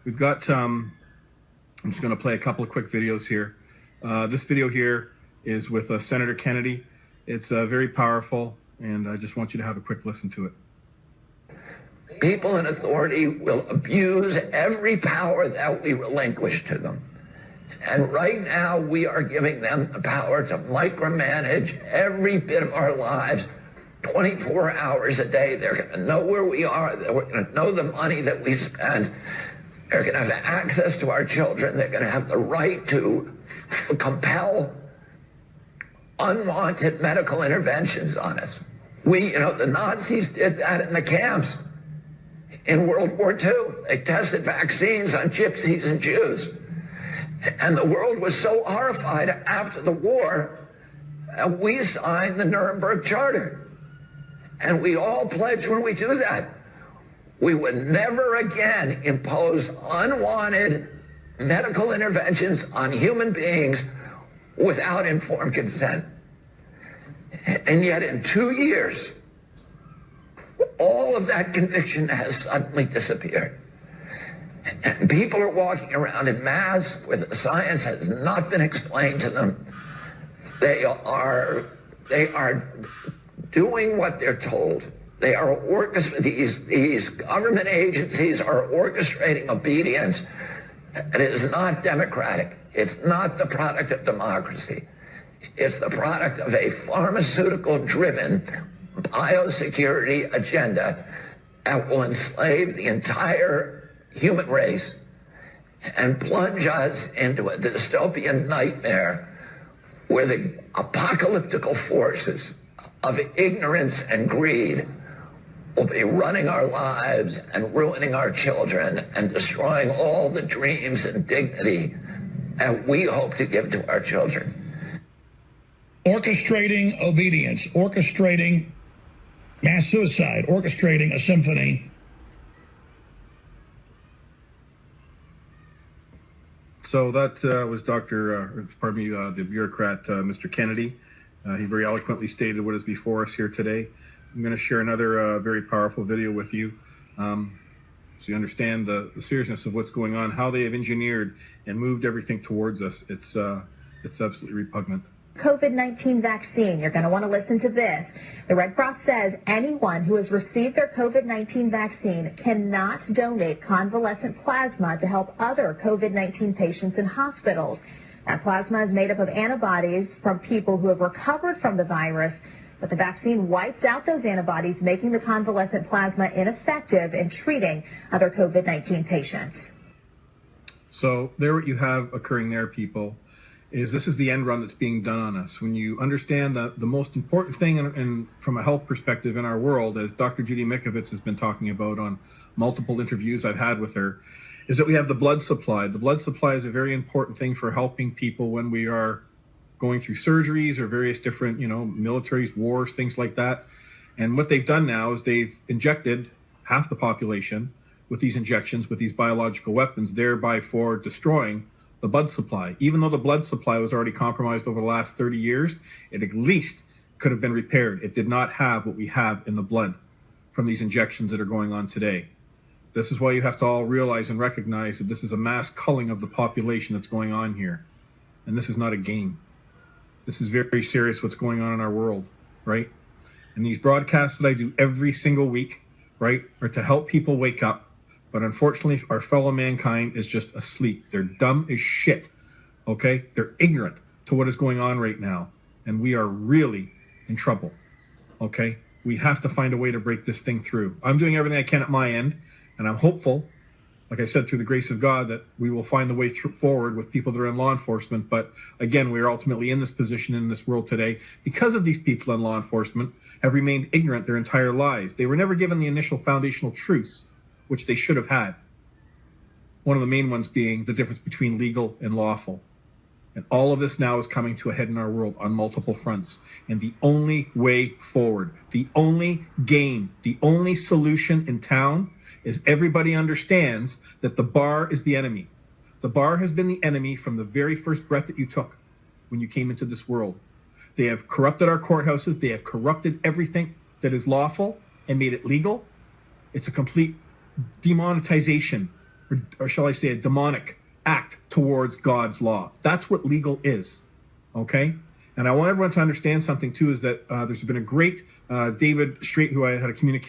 We've got, I'm just going to play a couple of quick videos here. This video here is with Senator Kennedy. It's very powerful, and I just want you to have a quick listen to it. People in authority will abuse every power that we relinquish to them. And right now, we are giving them the power to micromanage every bit of our lives 24 hours a day. They're going to know where we are. They're going to know the money that we spend. They're going to have access to our children. They're going to have the right to compel unwanted medical interventions on us. The Nazis did that in the camps in World War II. They tested vaccines on gypsies and Jews. And the world was so horrified after the war, we signed the Nuremberg Charter. And we all pledged when we do that, we would never again impose unwanted medical interventions on human beings without informed consent. And yet in 2 years, all of that conviction has suddenly disappeared. And people are walking around in masks where the science has not been explained to them. They are doing what they're told. They are these government agencies are orchestrating obedience. It is not democratic. It's not the product of democracy. It's the product of a pharmaceutical-driven biosecurity agenda that will enslave the entire human race and plunge us into a dystopian nightmare where the apocalyptical forces of ignorance and greed will be running our lives and ruining our children and destroying all the dreams and dignity that we hope to give to our children. Orchestrating obedience, orchestrating mass suicide, orchestrating a symphony. So that was the bureaucrat, Mr. Kennedy. He very eloquently stated what is before us here today. I'm going to share another very powerful video with you so you understand the seriousness of what's going on, how they have engineered and moved everything towards us. It's absolutely repugnant. COVID-19 vaccine. You're going to want to listen to this. The Red Cross says anyone who has received their COVID-19 vaccine cannot donate convalescent plasma to help other COVID-19 patients in hospitals. That plasma is made up of antibodies from people who have recovered from the virus, but the vaccine wipes out those antibodies, making the convalescent plasma ineffective in treating other COVID-19 patients. So there what you have occurring there, people, is this is the end run that's being done on us. When you understand that the most important thing in from a health perspective in our world, as Dr. Judy Mikovits has been talking about on multiple interviews I've had with her, is that we have the blood supply. The blood supply is a very important thing for helping people when we are going through surgeries or various different, militaries, wars, things like that. And what they've done now is they've injected half the population with these injections, with these biological weapons, thereby for destroying the blood supply. Even though the blood supply was already compromised over the last 30 years, it at least could have been repaired. It did not have what we have in the blood from these injections that are going on today. This is why you have to all realize and recognize that this is a mass culling of the population that's going on here. And this is not a game. This is very serious what's going on in our world, right? And these broadcasts that I do every single week, right, are to help people wake up. But unfortunately, our fellow mankind is just asleep. They're dumb as shit, okay? They're ignorant to what is going on right now. And we are really in trouble, okay? We have to find a way to break this thing through. I'm doing everything I can at my end, and I'm hopeful, like I said, through the grace of God, that we will find the way forward with people that are in law enforcement. But again, we are ultimately in this position in this world today because of these people in law enforcement have remained ignorant their entire lives. They were never given the initial foundational truths which they should have had. One of the main ones being the difference between legal and lawful. And all of this now is coming to a head in our world on multiple fronts. And the only way forward, the only game, the only solution in town is everybody understands that the bar is the enemy. The bar has been the enemy from the very first breath that you took when you came into this world. They have corrupted our courthouses. They have corrupted everything that is lawful and made it legal. It's a complete demonetization or shall I say a demonic act towards God's law. That's what legal is, okay? And I want everyone to understand something too, is that there's been a great David Straight, who I had a communication